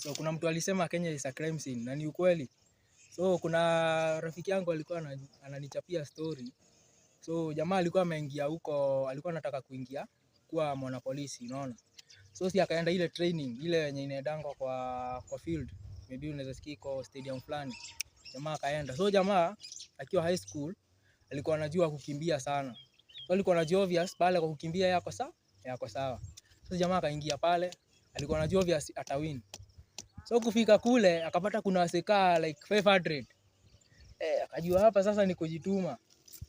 So kuna mtu alisema Kenya is a crime scene na ni ukweli. So kuna rafiki yangu alikuwa ananichapia story. So jamaa alikuwa ameingia huko, alikuwa anataka kuingia kuwa mwanapolisi, unaona. So si akaenda ile training ile yenye inaendangwa kwa field. Maybe unaweza sikia iko stadium fulani. Jamaa akaenda. So jamaa akiwa high school alikuwa anajua kukimbia sana. So alikuwa anajua obvious pale kwa kukimbia yako sawa. So jamaa akaingia pale, alikuwa anajua obvious atawin. So kufika kule akapata kuna waseka like 500. Akajua hapa sasa ni kujituma.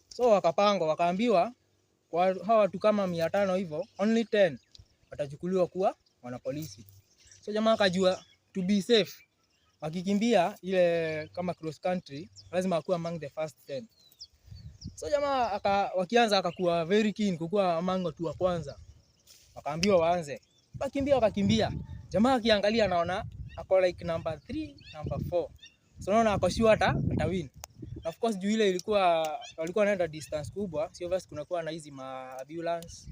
So wakapangwa, wakaambiwa kwa hawa watu kama 500 hivyo, only 10 watachukuliwa kuwa wanapolisi. So jamaa akajua to be safe, wakikimbia ile kama cross country lazima akuwe among the first 10. So jamaa wakianza akakuwa very keen kukuwa among watu wa kwanza. Wakaambiwa waanze. Wakakimbia. Jamaa akiangalia anaona ako like number 3, number 4. So naona ako sure atawin. Of course juu ile walikuwa wanaenda distance kubwa, sio basi kuna kuwa na hizi ambulance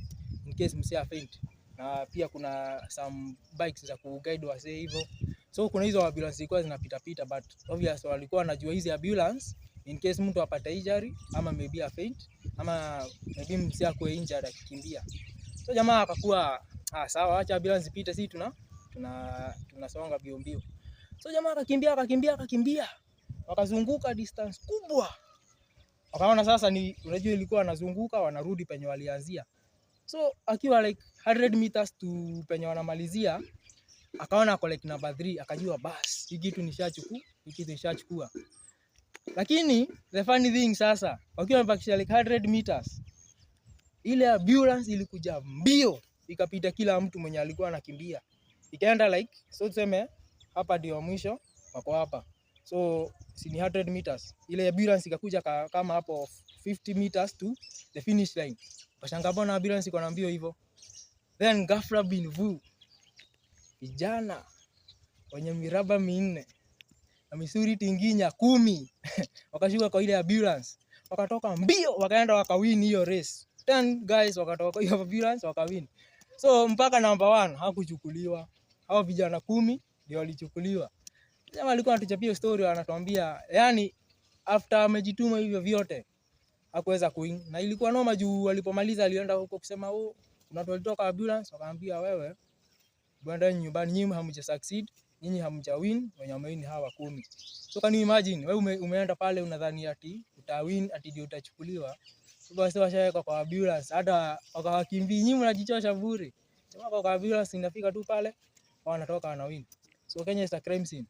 in case msee faint. Na pia kuna some bikes za kuguide wasee hivyo. So kuna hizo ambulance zilikuwa zinapita but obviously walikuwa wanajua hizi ambulance in case mtu apate injury ama maybe a faint ama maybe msee akue injured akikimbia. So jamaa akakuwa sawa, acha ambulance ipite, sisi tunasonga mbio. So jamaa akakimbia. Wakazunguka distance kubwa. Wakaona sasa ni unajua ilikuwa wanazunguka wanarudi penye walianzia. So akiwa like 100 meters to penye wanamalizia, akaona ako like number 3, akajua bas, hiki kitu nishachukua. Lakini the funny thing sasa, wakiwa wamebakisha like 100 meters, ile ambulance ilikuja mbio, ikapita kila mtu mwenye alikuwa anakimbia. Ikaenda like, so tuseme hapa ndio mwisho wako hapa. So si ni 100 meters. Ile ambulance ikakuja kama hapo 50 meters to the finish line. Kashangaa mbona ambulance iko na mbio hivyo. Then ghafla bin vu. Vijana wenye miraba 4 na misuri tinginya 10 wakashuka kwa ile ambulance. Wakatoka mbio, wakaenda wakawin hiyo race. 10 guys wakatoka hiyo ambulance wakawin. So mpaka number 1 hakuchukuliwa. Hao vijana 10 ndio walichukuliwa. Jamaa alikuwa anatuchapia story, anatuambia yani after amejituma hivyo vyote hakuweza kuwin. Na ilikuwa noma juu walipomaliza alienda huko kusema kuna watu walitoka ambulance wakaambia wewe bwana nyumbani nyinyi hamja succeed, nyinyi hamja win, wenye wamewin hawa 10. So can you imagine wewe umeenda pale unadhani ati utawin ati ndio utachukuliwa. So basi washaweka kwa ambulance hata wakawakimbia, nyinyi mnajichosha bure. Jamaa kwa ambulance inafika tu pale wanatoka wana win. So Kenya is a crime scene.